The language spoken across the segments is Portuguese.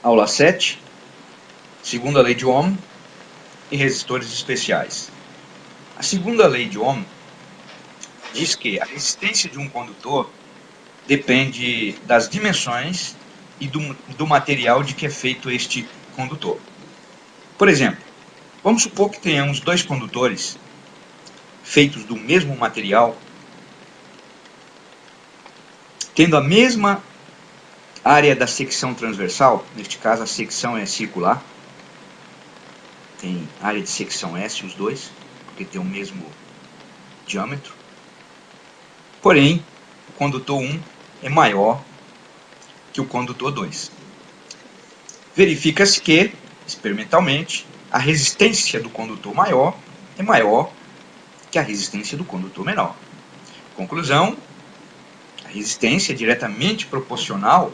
Aula 7, segunda lei de Ohm e resistores especiais. A segunda lei de Ohm diz que a resistência de um condutor depende das dimensões e do material de que é feito este condutor. Por exemplo, vamos supor que tenhamos dois condutores feitos do mesmo material, tendo a mesma área da secção transversal, neste caso a secção é circular, tem área de secção S os dois, porque tem o mesmo diâmetro. Porém, o condutor 1 é maior que o condutor 2. Verifica-se que, experimentalmente, a resistência do condutor maior é maior que a resistência do condutor menor. Conclusão: a resistência é diretamente proporcional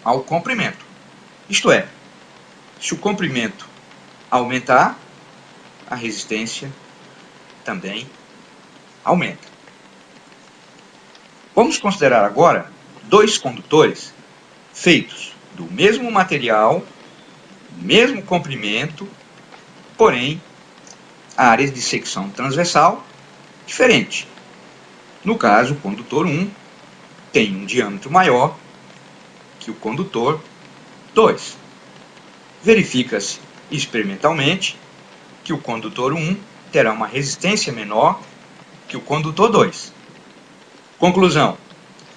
ao comprimento. Isto é, se o comprimento aumentar, a resistência também aumenta. Vamos considerar agora dois condutores feitos do mesmo material, mesmo comprimento, porém áreas de secção transversal diferente. No caso, o condutor 1 tem um diâmetro maior que o condutor 2. Verifica-se experimentalmente que o condutor 1 terá uma resistência menor que o condutor 2. Conclusão: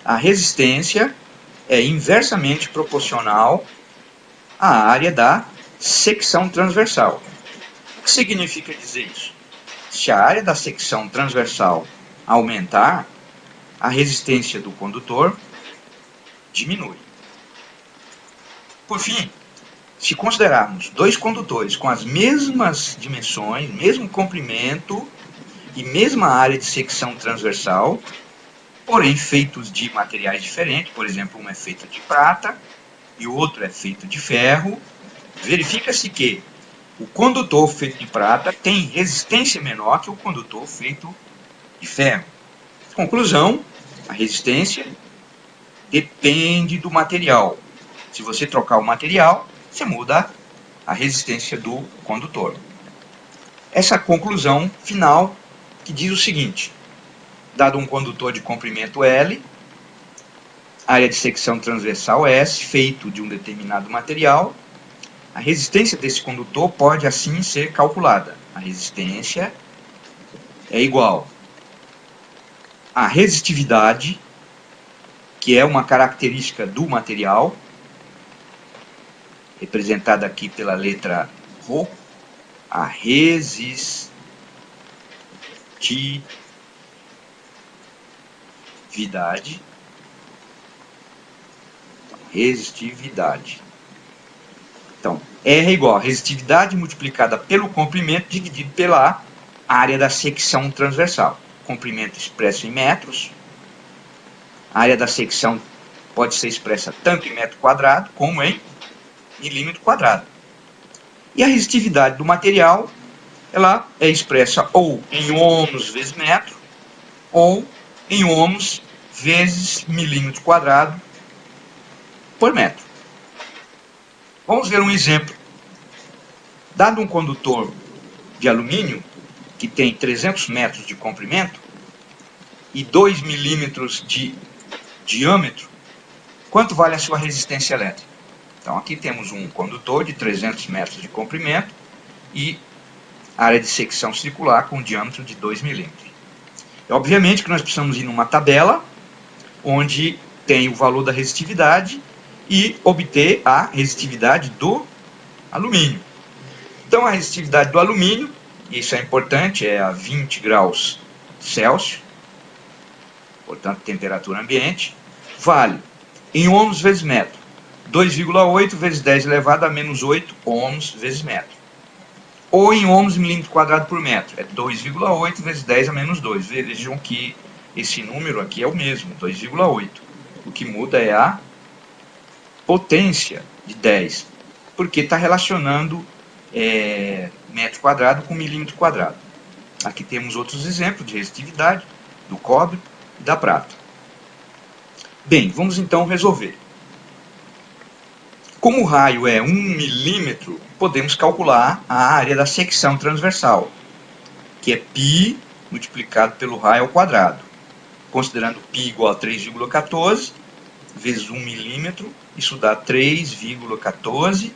a resistência é inversamente proporcional à área da secção transversal. O que significa dizer isso? Se a área da secção transversal aumentar, a resistência do condutor diminui. Por fim, se considerarmos dois condutores com as mesmas dimensões, mesmo comprimento e mesma área de secção transversal, porém feitos de materiais diferentes, por exemplo, um é feito de prata e o outro é feito de ferro, verifica-se que o condutor feito de prata tem resistência menor que o condutor feito de ferro. Conclusão: a resistência depende do material. Se você trocar o material, você muda a resistência do condutor. Essa conclusão final que diz o seguinte: dado um condutor de comprimento L, área de secção transversal S, feito de um determinado material, a resistência desse condutor pode assim ser calculada. A resistência é igual à resistividade, que é uma característica do material, representada aqui pela letra ρ, a resistividade. Então, R é igual a resistividade multiplicada pelo comprimento dividido pela área da secção transversal. Comprimento expresso em metros. A área da secção pode ser expressa tanto em metro quadrado como em milímetro quadrado. E a resistividade do material, ela é expressa ou em ohms vezes metro, ou em ohms vezes milímetro quadrado por metro. Vamos ver um exemplo. Dado um condutor de alumínio, que tem 300 metros de comprimento e 2 milímetros de diâmetro, quanto vale a sua resistência elétrica? Então aqui temos um condutor de 300 metros de comprimento e área de secção circular com diâmetro de 2 milímetros. Obviamente que nós precisamos ir numa tabela onde tem o valor da resistividade e obter a resistividade do alumínio. Então a resistividade do alumínio, isso é importante, é a 20 graus Celsius, portanto temperatura ambiente, vale em ohms vezes metro, 2,8 vezes 10 elevado a menos 8 ohms vezes metro. Ou em ohms milímetro quadrado por metro, é 2,8 vezes 10 a menos 2. Vejam que esse número aqui é o mesmo, 2,8. O que muda é a potência de 10, porque está relacionando metro quadrado com milímetro quadrado. Aqui temos outros exemplos de resistividade do cobre e da prata. Bem, vamos então resolver. Como o raio é 1 milímetro, podemos calcular a área da secção transversal, que é π multiplicado pelo raio ao quadrado. Considerando π igual a 3,14 vezes 1 milímetro, isso dá 3,14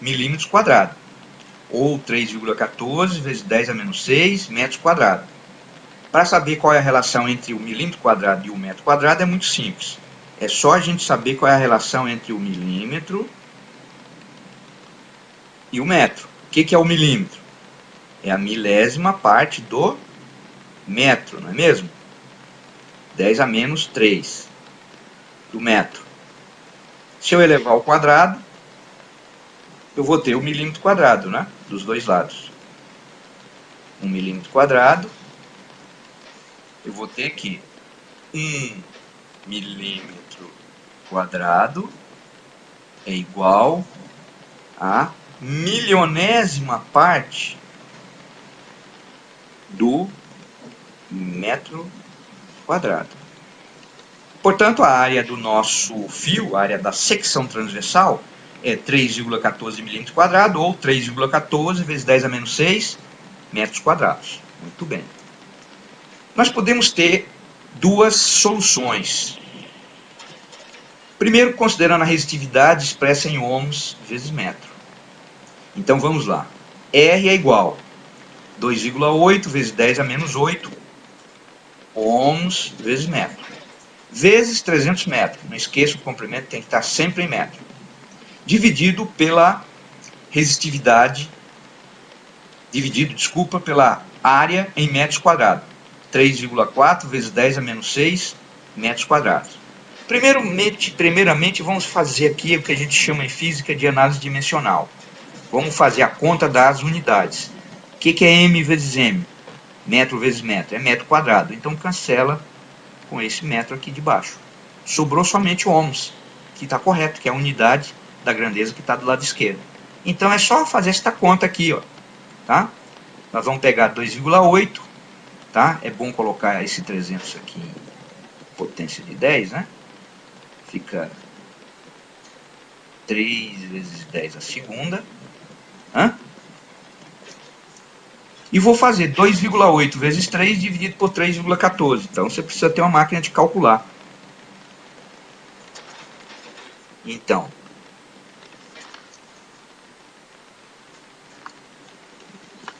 milímetros quadrados, ou 3,14 vezes 10 a menos 6 metros quadrados. Para saber qual é a relação entre o milímetro quadrado e o metro quadrado é muito simples. É só a gente saber qual é a relação entre o milímetro e o metro. O que é o milímetro? É a milésima parte do metro, não é mesmo? 10 a menos 3 do metro. Se eu elevar ao quadrado, eu vou ter o milímetro quadrado, né? Dos dois lados. 1 milímetro quadrado, eu vou ter aqui 1 milímetro quadrado é igual a milionésima parte do metro quadrado. Portanto, a área do nosso fio, a área da secção transversal, é 3,14 milímetros quadrados, ou 3,14 vezes 10 a menos 6 metros quadrados. Muito bem. Nós podemos ter duas soluções. Primeiro, considerando a resistitividade expressa em ohms vezes metro. Então, vamos lá. R é igual a 2,8 vezes 10 a menos 8 ohms vezes metro. Vezes 300 metros. Não esqueça, o comprimento tem que estar sempre em metro. Dividido pela resistitividade, pela área em metros quadrados. 3,4 vezes 10 a menos 6 metros quadrados. Primeiramente, vamos fazer aqui o que a gente chama em física de análise dimensional. Vamos fazer a conta das unidades. O que é m vezes m? Metro vezes metro. É metro quadrado. Então, cancela com esse metro aqui de baixo. Sobrou somente ohms, que está correto, que é a unidade da grandeza que está do lado esquerdo. Então, é só fazer esta conta aqui, ó, tá? Nós vamos pegar 2,8, tá? É bom colocar esse 300 aqui em potência de 10, né? Fica 3 vezes 10 a segunda. E vou fazer 2,8 vezes 3 dividido por 3,14. Então, você precisa ter uma máquina de calcular. Então,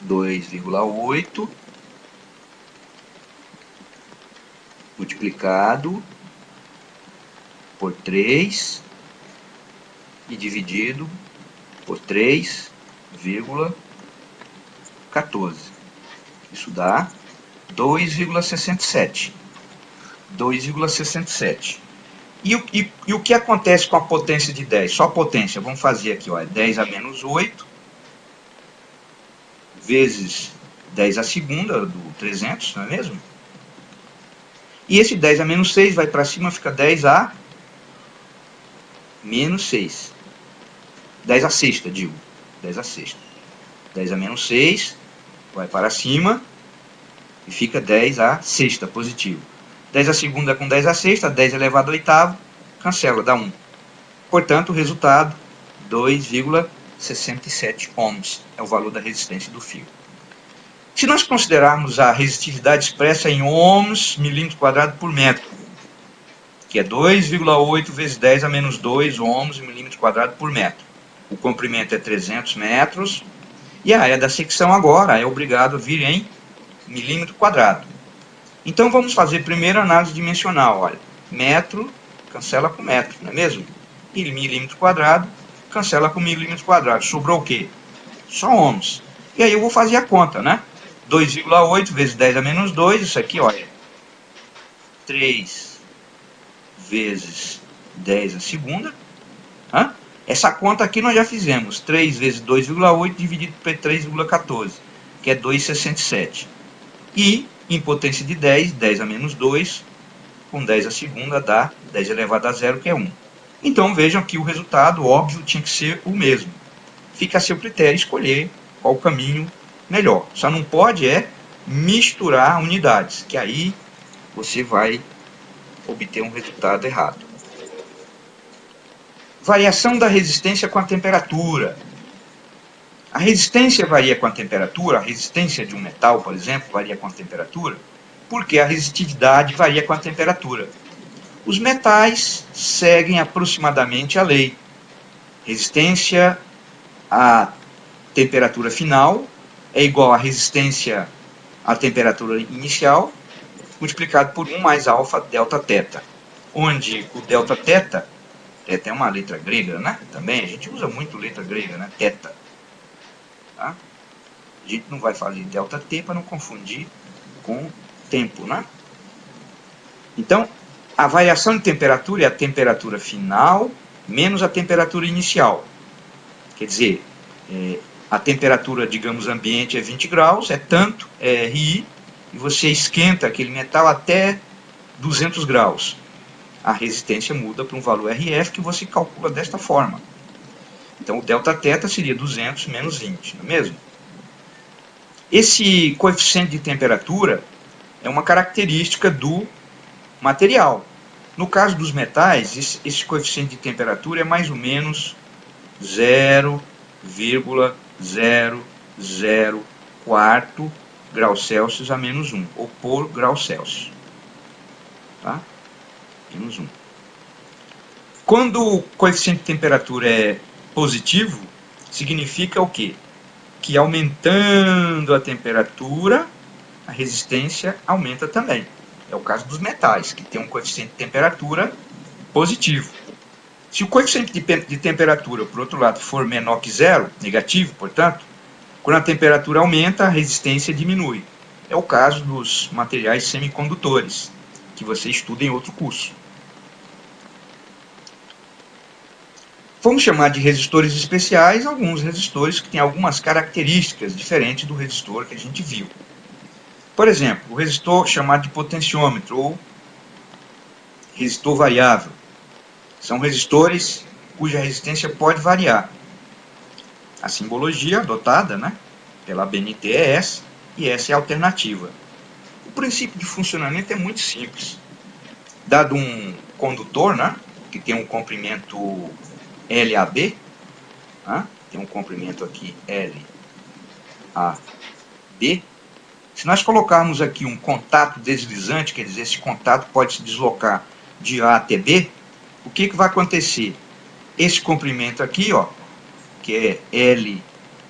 dois vírgula oito multiplicado por 3 e dividido por 3,14. Isso dá 2,67. 2,67. E o que acontece com a potência de 10? Só a potência. Vamos fazer aqui, ó, 10 a menos 8 vezes 10 a segunda do 300, não é mesmo? E esse 10 a menos 6 vai para cima, fica 10 a menos 6. 10 a sexta, digo. 10 a sexta. 10 a menos 6 vai para cima e fica 10 a sexta, positivo. 10 a segunda com 10 a sexta, 10 elevado ao oitavo, cancela, dá 1. Portanto, o resultado, 2,67 ohms, é o valor da resistência do fio. Se nós considerarmos a resistitividade expressa em ohms, milímetro quadrado por metro, que é 2,8 vezes 10 a menos 2 ohms, milímetro quadrado por metro. O comprimento é 300 metros, e a área da secção agora é obrigado a vir em milímetro quadrado. Então, vamos fazer primeiro a análise dimensional. Olha, metro, cancela com metro, não é mesmo? E milímetro quadrado, cancela com milímetro quadrado. Sobrou o quê? Só ohms. E aí eu vou fazer a conta, né? 2,8 vezes 10 a menos 2, isso aqui, olha. 3 vezes 10 a segunda. Essa conta aqui nós já fizemos. 3 vezes 2,8 dividido por 3,14, que é 2,67. E, em potência de 10, 10 a menos 2, com 10 a segunda dá 10 elevado a 0, que é 1. Então, vejam que o resultado, óbvio, tinha que ser o mesmo. Fica a seu critério escolher qual o caminho melhor. Só não pode misturar unidades, que aí você vai obter um resultado errado. variação da resistência com a temperatura. A resistência varia com a temperatura, a resistência de um metal, por exemplo, varia com a temperatura, porque a resistividade varia com a temperatura. Os metais seguem aproximadamente a lei. Resistência à temperatura final é igual à resistência à temperatura inicial, multiplicado por 1 mais alfa delta teta, onde o delta teta é uma letra grega, né? Também a gente usa muito letra grega, né? Teta. Tá? A gente não vai fazer delta t para não confundir com tempo, né? Então, a variação de temperatura é a temperatura final menos a temperatura inicial. Quer dizer, a temperatura, digamos, ambiente é 20 graus, é tanto, é RI, e você esquenta aquele metal até 200 graus. A resistência muda para um valor RF que você calcula desta forma. Então, o delta teta seria 200 menos 20, não é mesmo? Esse coeficiente de temperatura é uma característica do material. No caso dos metais, esse coeficiente de temperatura é mais ou menos 0,004 graus Celsius a menos 1, ou por grau Celsius. Tá? Menos 1. Quando o coeficiente de temperatura é positivo, significa o quê? Que aumentando a temperatura, a resistência aumenta também. É o caso dos metais, que tem um coeficiente de temperatura positivo. Se o coeficiente de temperatura, por outro lado, for menor que zero, negativo, portanto, quando a temperatura aumenta, a resistência diminui. É o caso dos materiais semicondutores, que você estuda em outro curso. Vamos chamar de resistores especiais alguns resistores que têm algumas características diferentes do resistor que a gente viu. Por exemplo, o resistor chamado de potenciômetro ou resistor variável. São resistores cuja resistência pode variar. A simbologia adotada, né, pela BNT é essa, e essa é a alternativa. O princípio de funcionamento é muito simples. Dado um condutor, né, que tem um comprimento LAB, né, tem um comprimento aqui LAB, se nós colocarmos aqui um contato deslizante, quer dizer, esse contato pode se deslocar de A até B, o que vai acontecer? Esse comprimento aqui, ó, que é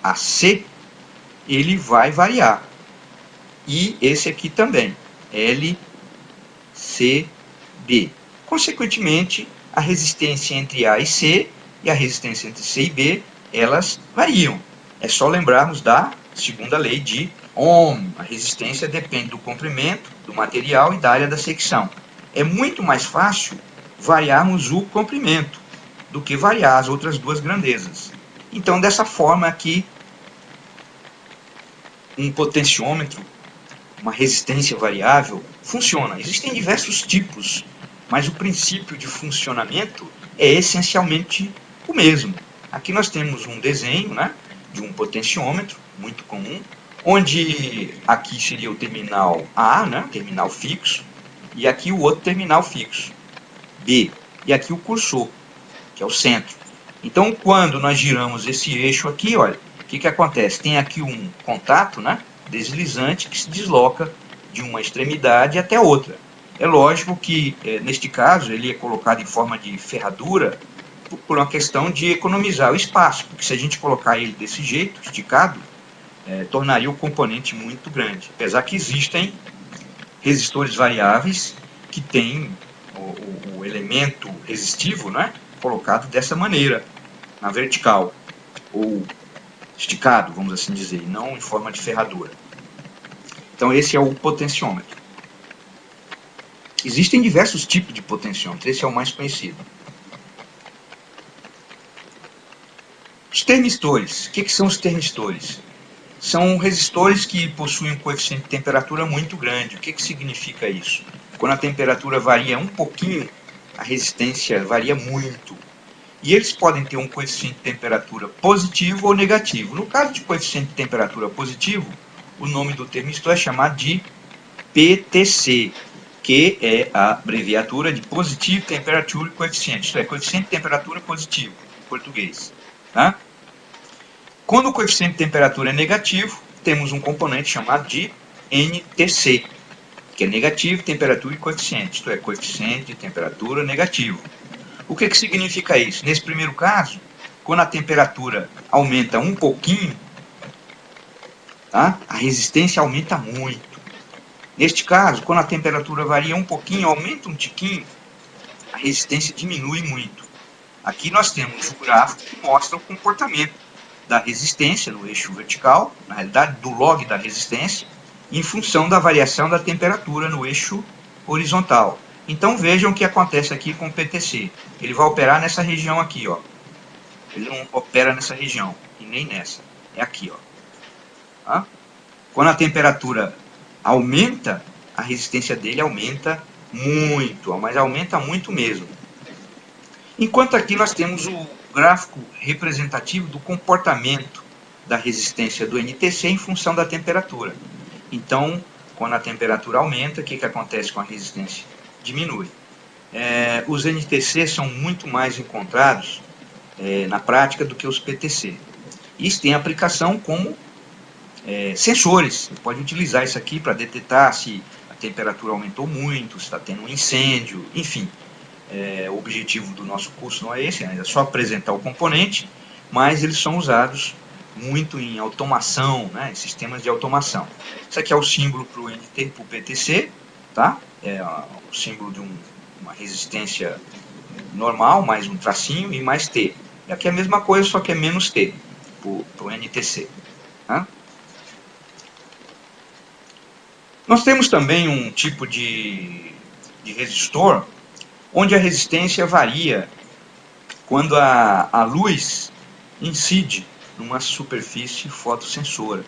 LAC, ele vai variar. E esse aqui também, LCB. Consequentemente, a resistência entre A e C e a resistência entre C e B, elas variam. É só lembrarmos da segunda lei de Ohm. A resistência depende do comprimento, do material e da área da secção. É muito mais fácil variarmos o comprimento do que variar as outras duas grandezas. Então, dessa forma aqui, um potenciômetro, uma resistência variável, funciona. Existem diversos tipos, mas o princípio de funcionamento é essencialmente o mesmo. Aqui nós temos um desenho, né, de um potenciômetro, muito comum, onde aqui seria o terminal A, né, terminal fixo, e aqui o outro terminal fixo, B, e aqui o cursor, que é o centro. Então, quando nós giramos esse eixo aqui, olha, o que acontece? Tem aqui um contato, né, deslizante que se desloca de uma extremidade até a outra. É lógico que, neste caso, ele é colocado em forma de ferradura por uma questão de economizar o espaço, porque se a gente colocar ele desse jeito, esticado, tornaria o componente muito grande. Apesar que existem resistores variáveis que têm o elemento resistivo, né, colocado dessa maneira, na vertical, ou esticado, vamos assim dizer, e não em forma de ferradura. Então esse é o potenciômetro. Existem diversos tipos de potenciômetro, esse é o mais conhecido. Os termistores. O que são os termistores? São resistores que possuem um coeficiente de temperatura muito grande. O que significa isso? Quando a temperatura varia um pouquinho, a resistência varia muito. E eles podem ter um coeficiente de temperatura positivo ou negativo. No caso de coeficiente de temperatura positivo, o nome do termistor é chamado de PTC. que é a abreviatura de Positive Temperature Coefficient, isto é, coeficiente de temperatura positivo, em português. Tá? Quando o coeficiente de temperatura é negativo, temos um componente chamado de NTC, que é negativo, temperatura e coeficiente, isto é, coeficiente de temperatura negativo. O que significa isso? Nesse primeiro caso, quando a temperatura aumenta um pouquinho, tá? A resistência aumenta muito. Neste caso, quando a temperatura varia um pouquinho, aumenta um tiquinho, a resistência diminui muito. Aqui nós temos o gráfico que mostra o comportamento da resistência no eixo vertical, na realidade do log da resistência, em função da variação da temperatura no eixo horizontal. Então vejam o que acontece aqui com o PTC. Ele vai operar nessa região aqui, ó. Ele não opera nessa região, e nem nessa. É aqui, ó. Tá? Quando a temperatura aumenta, a resistência dele aumenta muito, mas aumenta muito mesmo. Enquanto aqui nós temos o gráfico representativo do comportamento da resistência do NTC em função da temperatura. Então, quando a temperatura aumenta, o que acontece com a resistência? Diminui. Os NTC são muito mais encontrados na prática do que os PTC. Isso tem aplicação como sensores. Você pode utilizar isso aqui para detectar se a temperatura aumentou muito, se está tendo um incêndio, enfim. O objetivo do nosso curso não é esse, é só apresentar o componente, mas eles são usados muito em automação, né, em sistemas de automação. Isso aqui é o símbolo para o PTC, tá? É o símbolo de uma resistência normal, mais um tracinho e mais T. E aqui é a mesma coisa, só que é menos T para o NTC. Tá? Nós temos também um tipo de resistor onde a resistência varia quando a luz incide numa superfície fotossensora.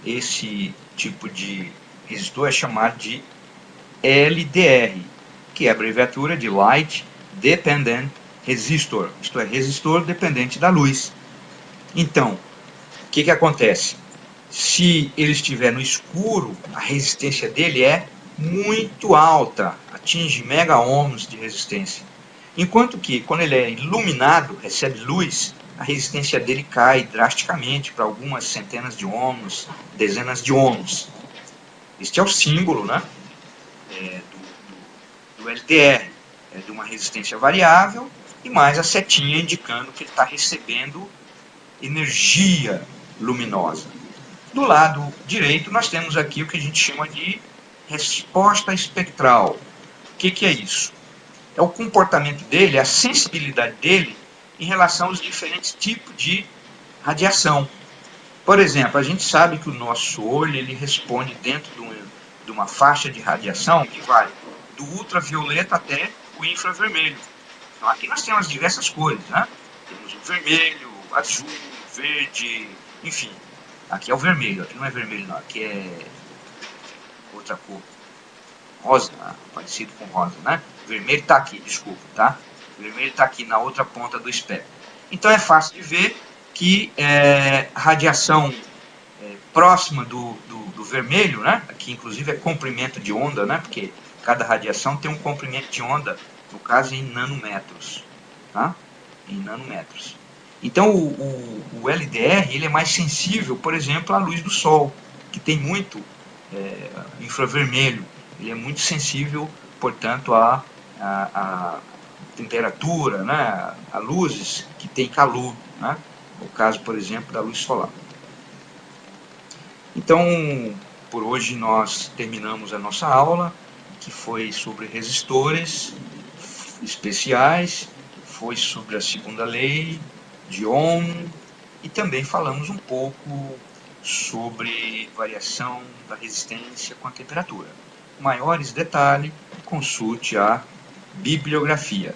Esse tipo de resistor é chamado de LDR, que é a abreviatura de Light Dependent Resistor, isto é, resistor dependente da luz. Então, o que acontece? Se ele estiver no escuro, a resistência dele é muito alta, atinge mega ohms de resistência. Enquanto que, quando ele é iluminado, recebe luz, a resistência dele cai drasticamente para algumas centenas de ohms, dezenas de ohms. Este é o símbolo, né, do LDR, de uma resistência variável, e mais a setinha indicando que ele está recebendo energia luminosa. Do lado direito, nós temos aqui o que a gente chama de resposta espectral. O que é isso? É o comportamento dele, a sensibilidade dele em relação aos diferentes tipos de radiação. Por exemplo, a gente sabe que o nosso olho ele responde dentro de uma faixa de radiação que vai do ultravioleta até o infravermelho. Então aqui nós temos diversas cores, né? Temos o vermelho, azul, verde, enfim. Aqui é o vermelho, aqui não é vermelho não, aqui é outra cor. Rosa, parecido com rosa, né? Vermelho está aqui, desculpa, tá? Vermelho está aqui na outra ponta do espectro. Então é fácil de ver que radiação próxima do vermelho, né? Aqui inclusive é comprimento de onda, né? Porque cada radiação tem um comprimento de onda, no caso em nanômetros, tá? Em nanômetros. Então o LDR ele é mais sensível, por exemplo, à luz do sol, que tem muito infravermelho. Ele é muito sensível, portanto, à temperatura, né, a luzes que tem calor, né, no caso, por exemplo, da luz solar. Então, por hoje nós terminamos a nossa aula, que foi sobre resistores especiais, foi sobre a segunda lei de Ohm, e também falamos um pouco sobre variação da resistência com a temperatura. Maiores detalhes, consulte a bibliografia.